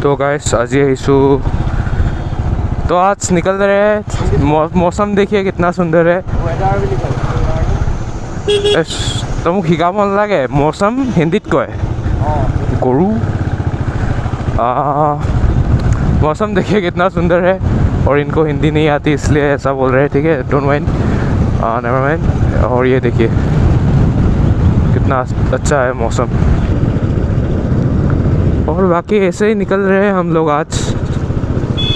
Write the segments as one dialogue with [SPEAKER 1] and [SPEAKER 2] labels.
[SPEAKER 1] तो गाइस आज ये इशू तो आज निकल रहे हैं। मौसम देखिए कितना सुंदर है। तो मुझे शिकाब लगे मौसम हिंदी कय गरु। मौसम देखिए कितना सुंदर है और इनको हिंदी नहीं आती इसलिए ऐसा बोल रहे हैं। ठीक है, डोंट माइंड, नेवर माइंड। और ये देखिए कितना अच्छा है मौसम। और बाकी ऐसे ही निकल रहे हैं हम लोग आज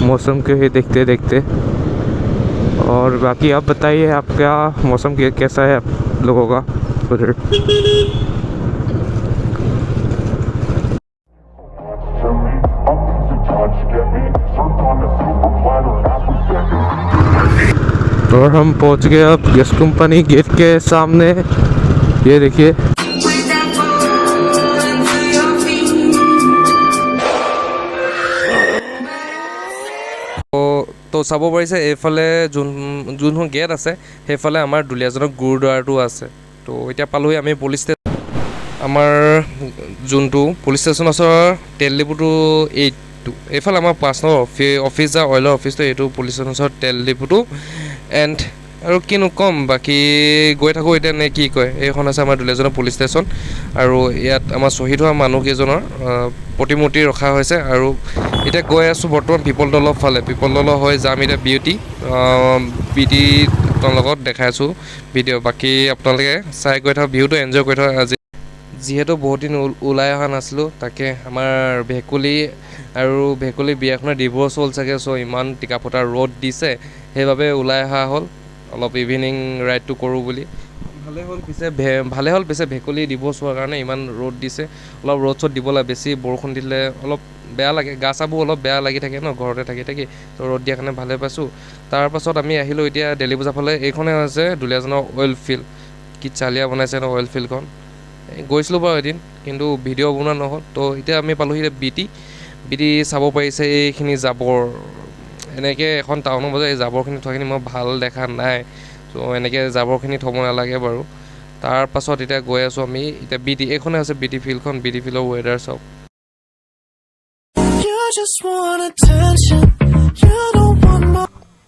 [SPEAKER 1] मौसम के ही देखते देखते। और बाकी आप बताइए आपका मौसम कैसा है आप लोगों का उधर। और हम पहुंच गए अब गैस कंपनी गेट के सामने। ये देखिए तो চাব পাৰিছে এইফালে যোনখন গেট আছে সেইফালে আমাৰ দুলীয়াজানৰ গুৰুদ্বাৰটো আছে। তো এতিয়া পালোহি আমি পুলিচ ষ্টেচন। আমাৰ যোনটো পুলিচ ষ্টেচন আছে তেল ডিপুটো এইটো। এইফালে আমাৰ 5 নম্বৰ অফিচ যা অইলৰ অফিচটো এইটো পুলিচ ষ্টেচনৰ তেল ডিপুটো। এণ্ড আৰু কিনো ক'ম, বাকী গৈ থাকোঁ এতিয়া নে কি কয়। এইখন আছে আমাৰ দুলীয়াজানৰ পুলিচ ষ্টেচন আৰু ইয়াত আমাৰ শ্বহীদ হোৱা মানুহকেইজনৰ প্ৰতিমূৰ্তি ৰখা হৈছে। আৰু এতিয়া গৈ আছোঁ বৰ্তমান পিপল তলৰ ফালে। পিপল তলৰ হৈ যাম এতিয়া বিউটি আপোনাৰ লগত দেখাই আছোঁ ভিডিঅ'। বাকী আপোনালোকে চাই গৈ থাকক, ভিউটো এনজয় কৰি থাকক। আজি যিহেতু বহুত দিন ওলাই অহা নাছিলোঁ, তাকে আমাৰ ভেকুলী বিয়াখনৰ ডিভ'ৰ্চ হ'ল চাগে। চ' ইমান টিকাফটা ৰ'দ দিছে, সেইবাবে ওলাই অহা হ'ল অলপ ইভিনিং ৰাইডটো কৰোঁ বুলি। ভালে হ'ল পিছে ভেকুলী ডিভ'ৰ্চ হোৱাৰ কাৰণে ইমান ৰ'দ দিছে। অলপ ৰ'দ চ'দ দিব লাগে, বেছি বৰষুণ দিলে অলপ বেয়া লাগে, গা চাবোৰ অলপ বেয়া লাগি থাকে ন ঘৰতে থাকি তো ৰ'দ দিয়াৰ কাৰণে ভালে পাইছোঁ। তাৰপাছত আমি আহিলোঁ এতিয়া দেলহি বজাৰ ফালে। এইখনে হৈছে দুলীয়াজানৰ অইল ফিল্ড। কি চালিয়া বনাইছে ন অইল ফিল্ডখন। গৈছিলোঁ বাৰু এদিন, কিন্তু ভিডিঅ' বনোৱা নহ'ল। তো এতিয়া আমি পালোহি বিটি চাব পাৰিছে এইখিনি জাবৰ। এনেকৈ এখন টাউনৰ বজাৰ এই জাবৰখিনি থোৱাখিনি মই ভাল দেখা নাই। চ' এনেকৈ জাবৰখিনি থ'ব নালাগে বাৰু। তাৰপাছত এতিয়া গৈ আছোঁ আমি এতিয়া এইখনে হৈছে বিটি ফিল্ডখন। বিটি ফিল্ডৰ ৱেডাৰ চাওক।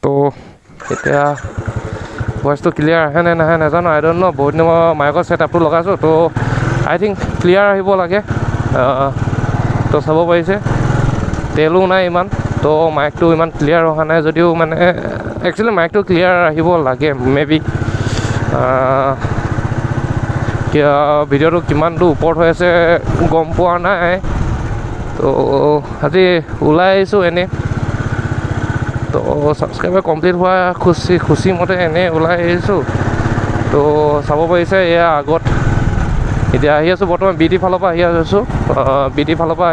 [SPEAKER 1] তো এতিয়া ভইচটো ক্লিয়াৰ আহে নে নাহে নাজানো, আই ডণ্ট ন'। বহুত দিনৰ মই মাইকৰ ছেটআপটো লগাইছোঁ, তো আই থিংক ক্লিয়াৰ আহিব লাগে। তো চাব পাৰিছে তেলো নাই ইমান, তো মাইকটো ইমান ক্লিয়াৰ অহা নাই যদিও মানে একচুৱেলি মাইকটো ক্লিয়াৰ আহিব লাগে মে বি। ভিডিঅ'টো কিমানটো ওপৰত হৈ আছে গম পোৱা নাই। তো আজি ওলাই আহিছোঁ এনেই। তো ছাবস্ক্ৰাইবাৰ কমপ্লিট হোৱা খুচি মতে এনেই ওলাই আহিছোঁ। তো চাব পাৰিছে এয়া আগত এতিয়া আহি আছোঁ বৰ্তমান বিটি ফালৰ পৰা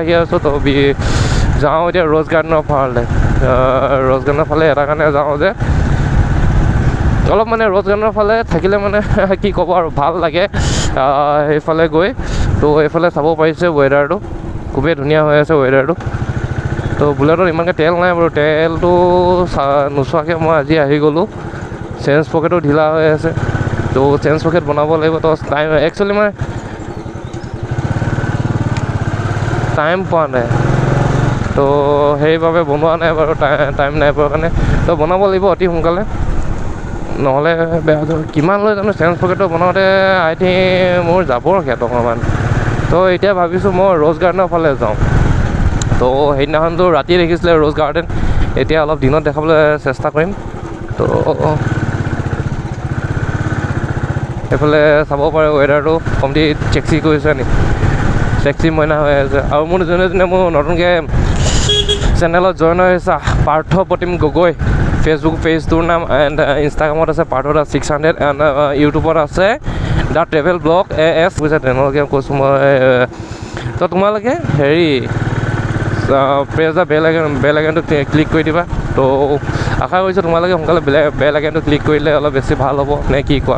[SPEAKER 1] আহি আছোঁ। তো যাওঁ এতিয়া ৰ'জ গাৰ্ডেনৰ ফালে এটা কাৰণে যাওঁ যে অলপ মানে ৰ'জ গাৰ্ডেনৰ ফালে থাকিলে মানে কি ক'ব আৰু ভাল লাগে সেইফালে গৈ। তো এইফালে চাব পাৰিছে ৱেডাৰটো খুবেই ধুনীয়া হৈ আছে ৱেডাৰটো। তো বুলেটত ইমানকৈ তেল নাই বাৰু। তেলটো নোচোৱাকৈ মই আজি আহি গ'লোঁ। চেঞ্জ পকেটো ঢিলা হৈ আছে, তো চেঞ্জ পকেট বনাব লাগিব। তো একচুৱেলি মই টাইম পোৱা নাই, তো সেইবাবে বনোৱা নাই বাৰু। টাইম নাই পোৱাৰ কাৰণে তো বনাব লাগিব অতি সোনকালে, নহ'লে বেয়া যাব। কিমান লৈ জানো চেঞ্জ পকেটটো বনাওঁতে আই থিংক মোৰ যাব টকামান। তো এতিয়া ভাবিছোঁ মই ৰ'জ গাৰ্ডেনৰ ফালে যাওঁ। তো সেইদিনাখনতো ৰাতি দেখিছিলে ৰ'জ গাৰ্ডেন, এতিয়া অলপ দিনত দেখাবলৈ চেষ্টা কৰিম। তো এইফালে চাব পাৰে ৱেডাৰটো কমপ্লিট চেক্সি কৰিছে নি, চেক্সি মইনা হৈ আছে। আৰু মোৰ যোনে মোৰ নতুনকৈ চেনেলত জইন হৈ আছে পাৰ্থ প্ৰতিম গগৈ। ফেচবুক পেজটোৰ নাম এণ্ড ইনষ্টাগ্ৰামত আছে পাৰ্থ 600 এণ্ড ইউটিউবত আছে দ্য ট্ৰেভেল ব্লগ AS বুজিছে। তেনেকুৱাকৈ কৈছোঁ মই। তো তোমালোকে প্ৰেছ দ্য বেল আইকনটো ক্লিক কৰি দিবা। তো আশা কৰিছোঁ তোমালোকে সোনকালে বেল আইকনটো ক্লিক কৰিলে অলপ বেছি ভাল হ'ব নে কি কোৱা।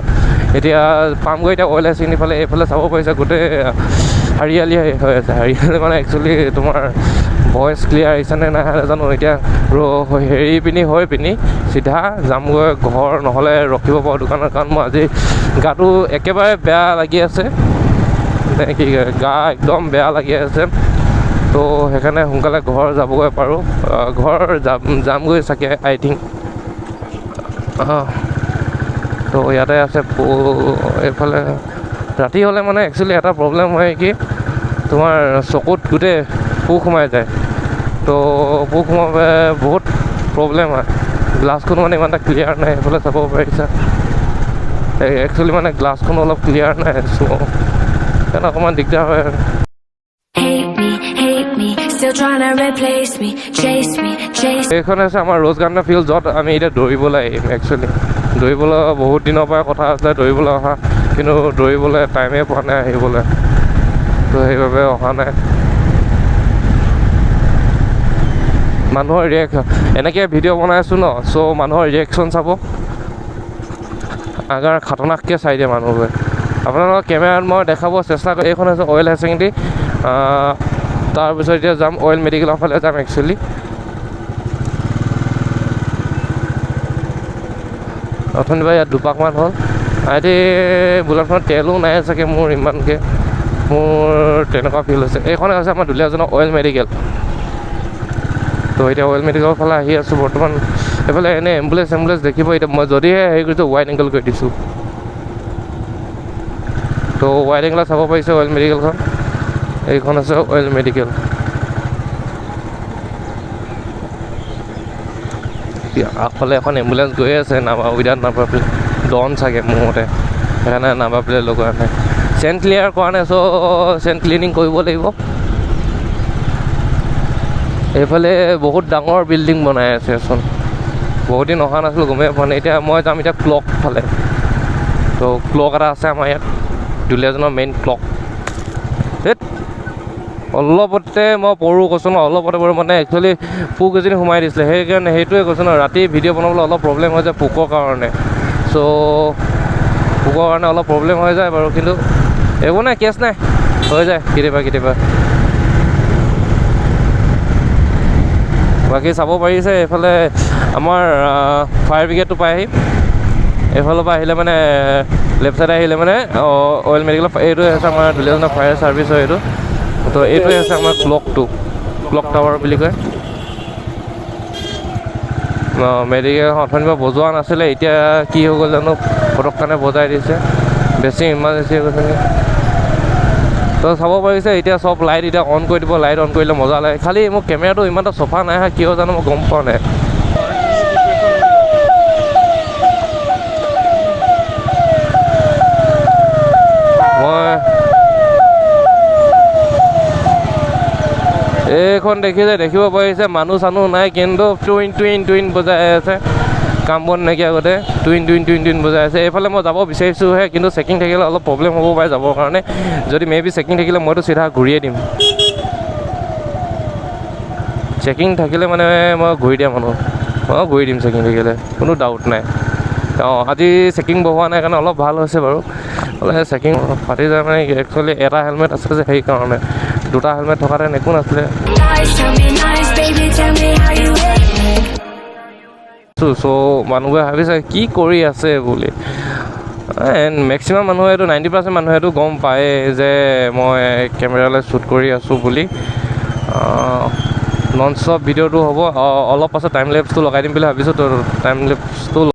[SPEAKER 1] এতিয়া পামগৈ এতিয়া অইল চিনি ফালে। এইফালে চাব পাৰিছে গোটেই হাৰিয়ালি হৈ আছে। হাৰিয়ালি মানে একচুৱেলি তোমাৰ ভইচ ক্লিয়াৰ আহিছেনে নাই নাজানো। এতিয়া হৈ পিনি চিধা যামগৈ ঘৰ, নহ'লে ৰখিব পাৰোঁ দোকানত। কাৰণ মই আজি গাটো একেবাৰে বেয়া লাগি আছে, কি গা একদম বেয়া লাগি আছে। তো সেইকাৰণে সোনকালে ঘৰ যাবগৈ পাৰোঁ ঘৰ যামগৈ চাগে আই থিংক তো ইয়াতে আছে এইফালে ৰাতি হ'লে মানে একচুৱেলি এটা প্ৰব্লেম হয় কি তোমাৰ চকুত গোটেই পোক সোমাই যায় তো পোক সোমালে বহুত প্ৰব্লেম হয় গ্লাছখন মানে ইমান এটা ক্লিয়াৰ নাই সেইফালে চাব পাৰিছা একচুৱেলি মানে গ্লাছখন অলপ ক্লিয়াৰ নাই চ' সেইকাৰণে অকণমান দিগদাৰ হয় আৰু এইখন হৈছে আমাৰ ৰ'জ গাৰ্ডেন ফিল্ড য'ত আমি এতিয়া দৌৰিবলৈ আহিম একচুৱেলি দৌৰিবলৈ বহুত দিনৰ পৰা কথা আছিলে দৌৰিবলৈ অহা কিন্তু দৌৰিবলৈ টাইমেই পোৱা নাই আহিবলৈ তো সেইবাবে অহা নাই মানুহৰ এনেকৈ ভিডিঅ' বনাই আছোঁ ন চ' মানুহৰ ৰিয়েকশ্যন চাব আগাৰ খাতৰনাককৈ চাই দিয়ে মানুহবোৰে আপোনালোকৰ কেমেৰাত মই দেখাব চেষ্টা কৰি এইখন হৈছে অইল হায়াৰ ছেকেণ্ডেৰী তাৰপিছত এতিয়া যাম অইল মেডিকেলৰ ফালে যাম একচুৱেলি অথনিবা ইয়াত দুপাকমান হ'ল আইটি বুলেটখনত তেলো নাই চাগে মোৰ ইমানকৈ মোৰ তেনেকুৱা ফিল হৈছে এইখনে হৈছে আমাৰ দুলীয়াজনৰ অইল মেডিকেল তো এতিয়া অইল মেডিকেলৰ ফালে আহি আছোঁ বৰ্তমান এইফালে এনেই এম্বুলেঞ্চ দেখিব এতিয়া মই যদিহে হেৰি কৰিছোঁ ৱাইড এংগল কৰি দিছোঁ তো ৱাইড এংগলত চাব পাৰিছে অইল মেডিকেলখন এইখন আছে অইল মেডিকেল আগফালে এখন এম্বুলেঞ্চ গৈ আছে উইদাউট নাম্বাৰ প্লেট ডন চাগে মোৰ মতে সেইকাৰণে নাম্বাৰ প্লেট লগোৱা নাই চেণ্ট ক্লিয়াৰ কৰা নাই চ' চেণ্ট ক্লিনিং কৰিব লাগিব এইফালে বহুত ডাঙৰ বিল্ডিং বনাই আছে চোন বহুত দিন অহা নাছিলোঁ গমেই পোৱা নাই এতিয়া মই যাম এতিয়া ক্লক ফালে তো ক্লক এটা আছে আমাৰ ইয়াত দুলীয়াজনৰ মেইন ক্লক অলপতে মই পঢ়োঁ কৈছোঁ ন অলপতে পঢ়োঁ মানে একচুৱেলি পোক এজনী সোমাই দিছিলে সেইকাৰণে সেইটোৱে কৈছোঁ ন ৰাতি ভিডিঅ' বনাবলৈ অলপ প্ৰব্লেম হৈ যায় পোকৰ কাৰণে চ' পোকৰ কাৰণে অলপ প্ৰব্লেম হৈ যায় বাৰু কিন্তু একো নাই কেছ নাই হৈ যায় কেতিয়াবা বাকী চাব পাৰিছে এইফালে আমাৰ ফায়াৰ ব্ৰিগেডটো পাই আহিম এইফালৰ পৰা আহিলে মানে লেফ্ট ছাইডে আহিলে মানে অইল মেডিকেলৰ এইটোৱে হৈছে আমাৰ দুলীয়াজনৰ ফায়াৰ ছাৰ্ভিচ হয় এইটো তো এইটোৱে আছে আমাৰ ক্লক টাৱাৰ বুলি কয় মেডিকেল অথনিবা বজোৱা নাছিলে এতিয়া কি হৈ গ'ল জানো পটককানে বজাই দিছে বেছি ইমাৰ্জেঞ্চি হৈ গৈছে তো চাব পাৰিছে এতিয়া চব লাইট এতিয়া অন কৰি দিব লাইট অন কৰিলে মজা লাগে খালি মোৰ কেমেৰাটো ইমান এটা চফা নাই হয় কিয় জানো মই গম পোৱা নাই এইখন দেখিব পাৰিছে মানুহ চানুহ নাই কিন্তু টুইন বজাই আছে কাম বন নাইকিয়া আগতে টুইন বজাই আছে এইফালে মই যাব বিচাৰিছোঁহে কিন্তু চেকিং থাকিলে অলপ প্ৰব্লেম হ'ব পাৰে যাবৰ কাৰণে যদি মে বি চেকিং থাকিলে মইতো চিধা ঘূৰিয়ে দিম চেকিং থাকিলে মানে মই ঘূৰি দিয়া মানুহ মই ঘূৰি দিম চেকিং থাকিলে কোনো ডাউট নাই আজি চেকিং বহোৱা নাই কাৰণে অলপ ভাল হৈছে বাৰু চেকিং ফাটি যায় মানে একচুৱেলি এটা হেলমেট আছে যে সেইকাৰণে দুটা হেলমেট থকাহেঁতেন একো নাছিলে চ' মানুহবোৰে ভাবিছে কি কৰি আছে বুলি মেক্সিমাম মানুহেতো 90% মানুহেতো গম পায়ে যে মই কেমেৰালৈ শ্বুট কৰি আছোঁ বুলি নন ষ্টপ ভিডিঅ'টো হ'ব অলপ পাছত টাইম লেপছটো লগাই দিম বুলি ভাবিছোঁ তো টাইম লেপছটো